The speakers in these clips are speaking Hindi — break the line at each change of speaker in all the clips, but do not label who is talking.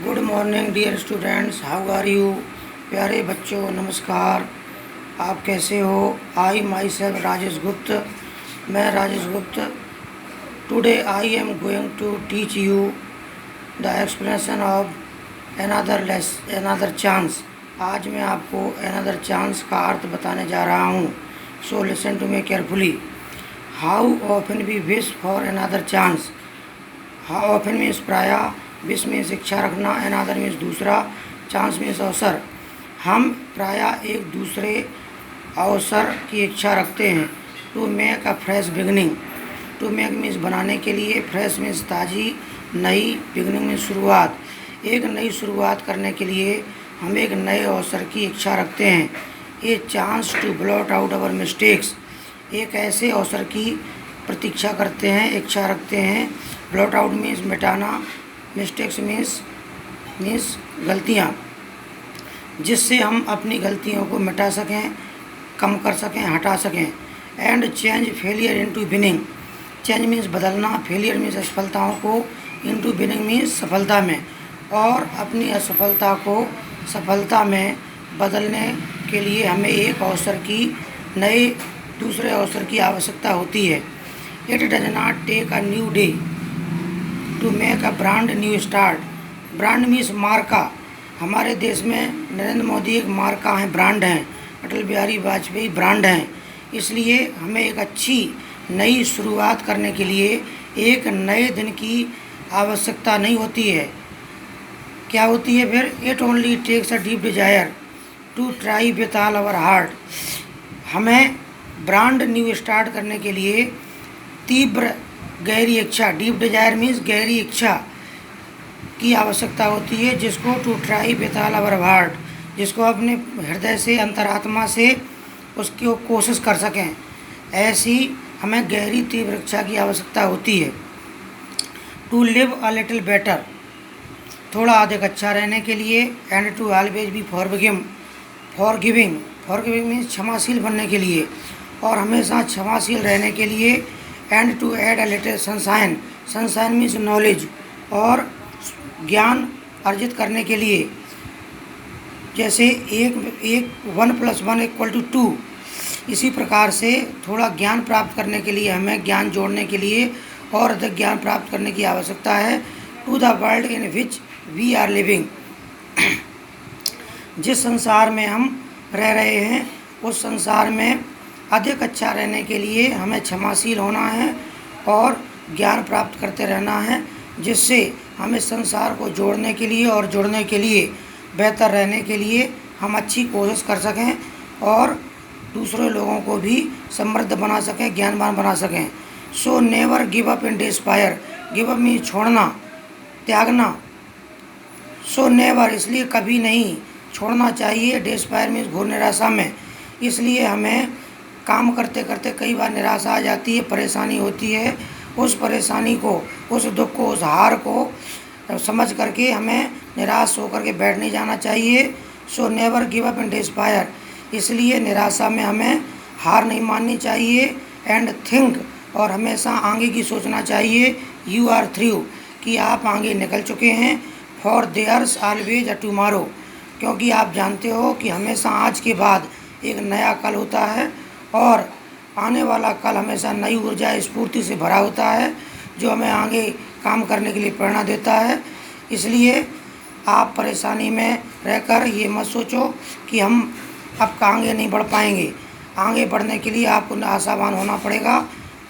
Good morning dear students, how are you. प्यारे बच्चों नमस्कार, आप कैसे हो। आई माई सेल्फ राजेश गुप्त, मैं Rajesh Gupta. Today I am going to teach you the explanation of another chance. आज मैं आपको एनादर चांस का अर्थ बताने जा रहा हूँ। So listen to me carefully. How often we wish for another chance. How often means प्रायः, विश मीन्स इच्छा रखना, अनदर मीन्स दूसरा, चांस मीन्स अवसर। हम प्रायः एक दूसरे अवसर की इच्छा रखते हैं। To make a fresh beginning. To make means बनाने के लिए, फ्रेश मीन्स ताज़ी, नई, बिगनिंग मीन्स शुरुआत। एक नई शुरुआत करने के लिए हम एक नए अवसर की इच्छा रखते हैं। A chance to blot out our mistakes. एक ऐसे अवसर की प्रतीक्षा करते हैं, इच्छा रखते हैं। ब्लॉट आउट मीन्स मिटाना, मिस्टेक्स मीन्स गलतियाँ, जिससे हम अपनी गलतियों को मिटा सकें, कम कर सकें, हटा सकें। And change failure into winning. Change means बदलना, फेलियर मीन्स असफलताओं को, इनटू विनिंग मीन्स सफलता में। और अपनी असफलता को सफलता में बदलने के लिए हमें एक अवसर की, नए दूसरे अवसर की आवश्यकता होती है। It does not take a new day to make a brand new start. Brand means मार्का। हमारे देश में नरेंद्र मोदी एक मार्का हैं, ब्रांड हैं। अटल बिहारी वाजपेयी ब्रांड हैं। इसलिए हमें एक अच्छी नई शुरुआत करने के लिए एक नए दिन की आवश्यकता नहीं होती है। क्या होती है फिर? It only takes a deep desire to try with all our heart. हमें ब्रांड न्यू स्टार्ट करने के लिए तीव्र गहरी इच्छा, डीप डिजायर मीन्स गहरी इच्छा की आवश्यकता होती है, जिसको to try with all our heart, जिसको अपने हृदय से, अंतरात्मा से उसकी कोशिश कर सकें। ऐसी हमें गहरी तीव्र इच्छा की आवश्यकता होती है। To live a little better, थोड़ा अधिक अच्छा रहने के लिए। And to always be forgiving means क्षमाशील बनने के लिए और हमेशा क्षमाशील रहने के लिए। And to add a little sunshine means knowledge, और ज्ञान अर्जित करने के लिए। जैसे एक 1+1=2, इसी प्रकार से थोड़ा ज्ञान प्राप्त करने के लिए हमें ज्ञान जोड़ने के लिए और अधिक ज्ञान प्राप्त करने की आवश्यकता है। To the world in which we are living. जिस संसार में हम रह रहे हैं, उस संसार में अधिक अच्छा रहने के लिए हमें क्षमाशील होना है और ज्ञान प्राप्त करते रहना है, जिससे हम इस संसार को जोड़ने के लिए और जुड़ने के लिए, बेहतर रहने के लिए हम अच्छी कोशिश कर सकें और दूसरे लोगों को भी समृद्ध बना सकें, ज्ञानवान बना सकें। So never give up in despair. Give up means छोड़ना, त्यागना। सो नेवर इसलिए कभी नहीं छोड़ना चाहिए। डिस्पायर मीन्स घोर निराशा में। इसलिए हमें काम करते करते कई बार निराशा आ जाती है, परेशानी होती है। उस परेशानी को, उस दुख को, उस हार को समझ करके हमें निराश होकर के बैठ नहीं जाना चाहिए। So never give up in despair, इसलिए निराशा में हमें हार नहीं माननी चाहिए। एंड थिंक, और हमेशा आगे की सोचना चाहिए। यू आर थ्रू, कि आप आगे निकल चुके हैं। For there's always a tomorrow, क्योंकि आप जानते हो कि हमेशा आज के बाद एक नया कल होता है और आने वाला कल हमेशा नई ऊर्जा, स्फूर्ति से भरा होता है, जो हमें आगे काम करने के लिए प्रेरणा देता है। इसलिए आप परेशानी में रहकर ये मत सोचो कि हम अब आगे नहीं बढ़ पाएंगे। आगे बढ़ने के लिए आपको आशावान होना पड़ेगा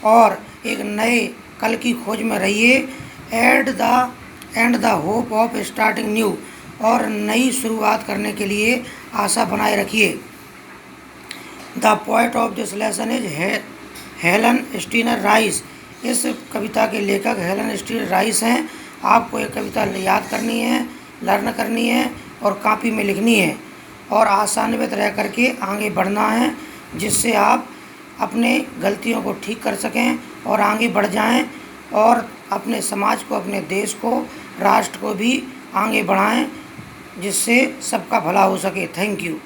और एक नए कल की खोज में रहिए। And the hope of starting new, और नई शुरुआत करने के लिए आशा बनाए रखिए। The poet of this lesson is Helen Steiner rice. इस कविता के लेखक हेलन स्टीनर राइस हैं। आपको एक कविता याद करनी है, लर्न करनी है और कॉपी में लिखनी है और आशान्वित रह करके आगे बढ़ना है, जिससे आप अपने गलतियों को ठीक कर सकें और आगे बढ़ जाएं और अपने समाज को, अपने देश को, राष्ट्र को भी आगे बढ़ाएं, जिससे सबका भला हो सके। Thank you.